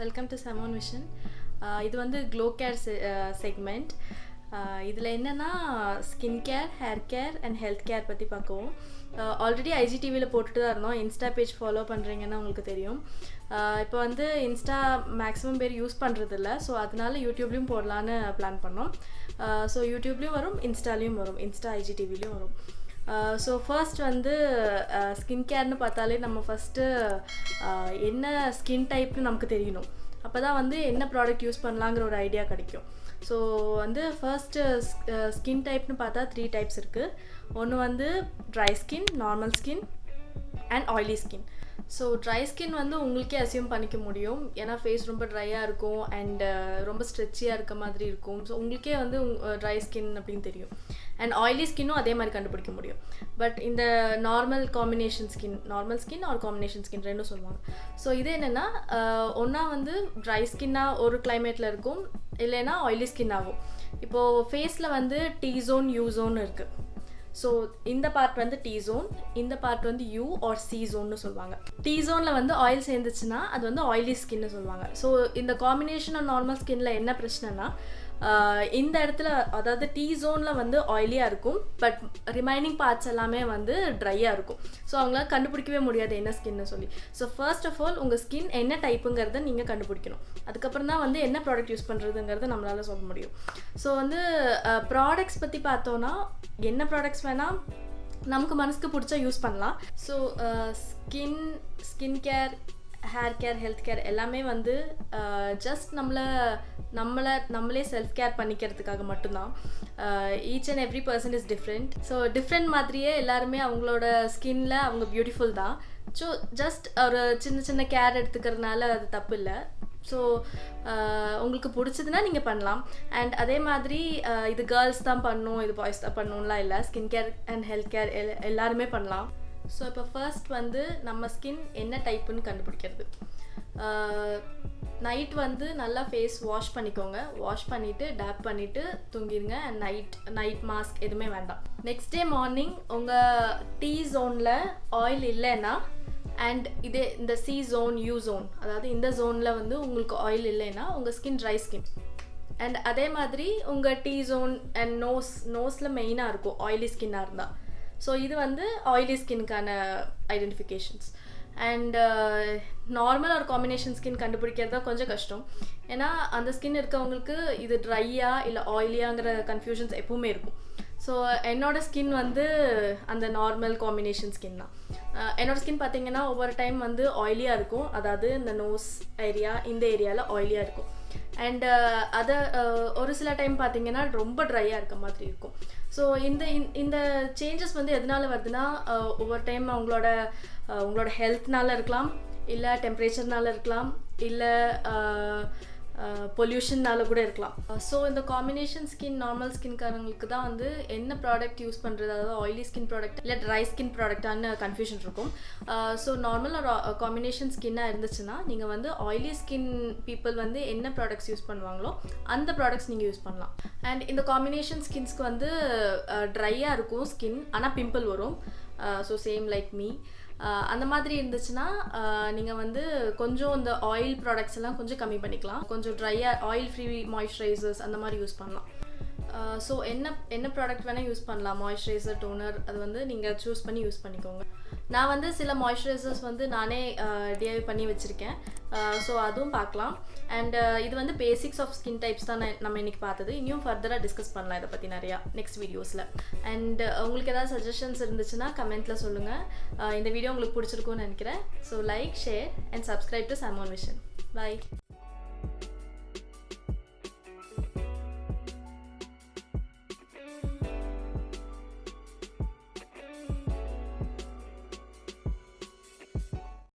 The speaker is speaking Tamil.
வெல்கம் டு சமோன் விஷன். இது வந்து க்ளோ கேர் செக்மெண்ட். இதில் என்னென்னா skin care, hair care and health care பற்றி பார்க்குவோம். ஆல்ரெடி ஐஜிடிவியில் போட்டுட்டு தான் இருந்தோம். இன்ஸ்டா பேஜ் ஃபாலோ பண்ணுறீங்கன்னா உங்களுக்கு தெரியும். இப்போ வந்து இன்ஸ்டா மேக்ஸிமம் பேர் யூஸ் பண்ணுறதில்ல. ஸோ அதனால யூடியூப்லேயும் போடலான்னு பிளான் பண்ணோம். ஸோ யூடியூப்லேயும் வரும், இன்ஸ்டாலேயும் வரும், இன்ஸ்டா ஐஜிடிவிலையும் வரும். ஸோ ஃபர்ஸ்ட் வந்து ஸ்கின் கேர்னு பார்த்தாலே நம்ம ஃபஸ்ட்டு என்ன ஸ்கின் டைப்னு நமக்கு தெரியணும். அப்போ தான் வந்து என்ன ப்ராடக்ட் யூஸ் பண்ணலாங்கிற ஒரு ஐடியா கிடைக்கும். ஸோ வந்து ஃபர்ஸ்ட்டு ஸ்கின் டைப்னு பார்த்தா 3 டைப்ஸ் இருக்குது. ஒன்று வந்து dry skin, normal skin and oily skin. So dry skin வந்து உங்களுக்கே அசியூம் பண்ணிக்க முடியும், ஏன்னா ஃபேஸ் ரொம்ப ட்ரையாக இருக்கும் அண்ட் ரொம்ப ஸ்ட்ரெச்சியாக இருக்க மாதிரி இருக்கும். ஸோ உங்களுக்கே வந்து ட்ரை ஸ்கின் அப்படின்னு தெரியும். அண்ட் ஆயிலி ஸ்கின்னும் அதே மாதிரி கண்டுபிடிக்க முடியும். பட் இந்த normal skin or combination skin ரெண்டும் சொல்லுவாங்க. ஸோ இது என்னென்னா, ஒன்றா வந்து ட்ரை ஸ்கின்னாக ஒரு கிளைமேட்டில் இருக்கும், இல்லைன்னா ஆயிலி ஸ்கின் ஆகும். இப்போது ஃபேஸில் வந்து T zone, U zone இருக்குது. ஸோ இந்த பார்ட் வந்து T zone, இந்த பார்ட் வந்து U ஆர் C zoneன்னு சொல்லுவாங்க. T zoneல வந்து ஆயில் சேர்ந்துச்சுன்னா அது வந்து ஆயிலி ஸ்கின்னு சொல்லுவாங்க. ஸோ இந்த காம்பினேஷன் ஆஃப் நார்மல் ஸ்கின்ல என்ன பிரச்சனைனா, இந்த இடத்துல அதாவது T zoneல வந்து ஆயிலியாக இருக்கும், பட் ரிமைனிங் பார்ட்ஸ் எல்லாமே வந்து ட்ரையாக இருக்கும். ஸோ அவங்களால கண்டுபிடிக்கவே முடியாது என்ன ஸ்கின்னு சொல்லி. ஸோ ஃபர்ஸ்ட் ஆஃப் ஆல் உங்கள் ஸ்கின் என்ன டைப்புங்கிறத நீங்கள் கண்டுபிடிக்கணும். அதுக்கப்புறம் தான் வந்து என்ன ப்ராடக்ட் யூஸ் பண்ணுறதுங்கிறத நம்மளால் சொல்ல முடியும். ஸோ வந்து ப்ராடக்ட்ஸ் பற்றி பார்த்தோன்னா, என்ன ப்ராடக்ட்ஸ் வேணால் நமக்கு மனசுக்கு பிடிச்சா யூஸ் பண்ணலாம். So skin care, hair care, health care எல்லாமே வந்து ஜஸ்ட் நம்மளே செல்ஃப் கேர் பண்ணிக்கிறதுக்காக மட்டும்தான். Each and every person is different. So different மாதிரியே எல்லாருமே அவங்களோட ஸ்கின்ல அவங்க பியூட்டிஃபுல் தான். ஸோ ஜஸ்ட் ஒரு சின்ன கேர் எடுத்துக்கிறதுனால அது தப்பு இல்லை. ஸோ உங்களுக்கு பிடிச்சதுன்னா நீங்கள் பண்ணலாம். அண்ட் அதே மாதிரி இது கேர்ள்ஸ் தான் பண்ணணும், இது பாய்ஸ் தான் பண்ணணும்லாம் இல்லை. Skin care and health care எல்லாருமே பண்ணலாம். ஸோ இப்போ ஃபர்ஸ்ட் வந்து நம்ம ஸ்கின் என்ன டைப்புன்னு கண்டுபிடிக்கிறது. நைட் வந்து நல்லா ஃபேஸ் வாஷ் பண்ணிக்கோங்க. வாஷ் பண்ணிவிட்டு டேப் பண்ணிவிட்டு தூங்கிடுங்க. அண்ட் நைட் மாஸ்க் எதுவுமே வேண்டாம். நெக்ஸ்ட் டே மார்னிங் உங்கள் T zoneல ஆயில் இல்லைன்னா, அண்ட் இதே இந்த C zone, U zone, அதாவது இந்த ஜோனில் வந்து உங்களுக்கு ஆயில் இல்லைன்னா உங்கள் ஸ்கின் ட்ரை ஸ்கின். அண்ட் அதே மாதிரி உங்கள் T zone அண்ட் நோஸில் மெயினாக இருக்கும் ஆயிலி ஸ்கின்னாக இருந்தால். ஸோ இது வந்து ஆயிலி ஸ்கின்னுக்கான ஐடென்டிஃபிகேஷன்ஸ். அண்ட் நார்மல் ஒரு காம்பினேஷன் ஸ்கின் கண்டுபிடிக்கிறது தான் கொஞ்சம் கஷ்டம். ஏன்னா அந்த ஸ்கின் இருக்கவங்களுக்கு இது ட்ரையா இல்லை ஆயிலியாங்கிற கன்ஃபியூஷன்ஸ் எப்பவுமே இருக்கும். ஸோ என்னோடய ஸ்கின் வந்து அந்த நார்மல் காம்பினேஷன் ஸ்கின் தான். என்னோடய ஸ்கின் பார்த்திங்கன்னா ஒவ்வொரு டைம் வந்து ஆயிலியாக இருக்கும், அதாவது இந்த நோஸ் ஏரியா, இந்த ஏரியாவில் ஆயிலியாக இருக்கும். அண்ட் அதை ஒரு சில டைம் பார்த்திங்கன்னா ரொம்ப ட்ரையாக இருக்க மாதிரி இருக்கும். ஸோ இந்த சேஞ்சஸ் வந்து எதனால வருதுன்னா, ஒவ்வொரு டைம் உங்களோட ஹெல்த்னால இருக்கலாம், இல்லை டெம்பரேச்சர்னால இருக்கலாம், இல்லை பொல்யூஷன்னால கூட இருக்கலாம். ஸோ இந்த காம்பினேஷன் ஸ்கின், நார்மல் ஸ்கின்காரங்களுக்கு தான் வந்து என்ன ப்ராடக்ட் யூஸ் பண்ணுறது, அதாவது ஆயிலி ஸ்கின் ப்ராடக்ட் இல்லை ட்ரை ஸ்கின் ப்ராடக்டான கன்ஃபியூஷன் இருக்கும். ஸோ நார்மல் ஒரு காம்பினேஷன் ஸ்கின்னாக இருந்துச்சுன்னா நீங்கள் வந்து ஆயிலி ஸ்கின் பீப்புள் வந்து என்ன ப்ராடக்ட்ஸ் யூஸ் பண்ணுவாங்களோ அந்த ப்ராடக்ட்ஸ் நீங்கள் யூஸ் பண்ணலாம். அண்ட் இந்த காம்பினேஷன் ஸ்கின்ஸ்க்கு வந்து ட்ரையாக இருக்கும் ஸ்கின், ஆனால் பிம்பிள் வரும். So same like me. அந்த மாதிரி இருந்துச்சுன்னா நீங்கள் வந்து கொஞ்சம் இந்த ஆயில் ப்ராடக்ட்ஸ் எல்லாம் கொஞ்சம் கம்மி பண்ணிக்கலாம். கொஞ்சம் ட்ரையாக ஆயில் ஃப்ரீ மாய்ஸ்சரைசர்ஸ் அந்த மாதிரி யூஸ் பண்ணலாம். ஸோ என்ன ப்ராடக்ட் வேணால் யூஸ் பண்ணலாம். மாய்ஸ்சரைசர், டோனர், அது வந்து நீங்கள் சூஸ் பண்ணி யூஸ் பண்ணிக்கோங்க. நான் வந்து சில மாய்ஸ்சரைசர்ஸ் வந்து நானே டிஐ பண்ணி வச்சுருக்கேன். ஸோ அதுவும் பார்க்கலாம். அண்ட் இது வந்து பேசிக்ஸ் ஆஃப் ஸ்கின் டைப்ஸ் தான் நம்ம இன்றைக்கி பார்த்தது. இன்னும் ஃபர்தராக டிஸ்கஸ் பண்ணலாம் இதை பற்றி நிறையா நெக்ஸ்ட் வீடியோஸில். அண்ட் உங்களுக்கு ஏதாவது சஜஷன்ஸ் இருந்துச்சுன்னா கமெண்ட்டில் சொல்லுங்கள். இந்த வீடியோ உங்களுக்கு பிடிச்சிருக்கும்னு நினைக்கிறேன். So like, share and subscribe to சமோன் விஷன். பை.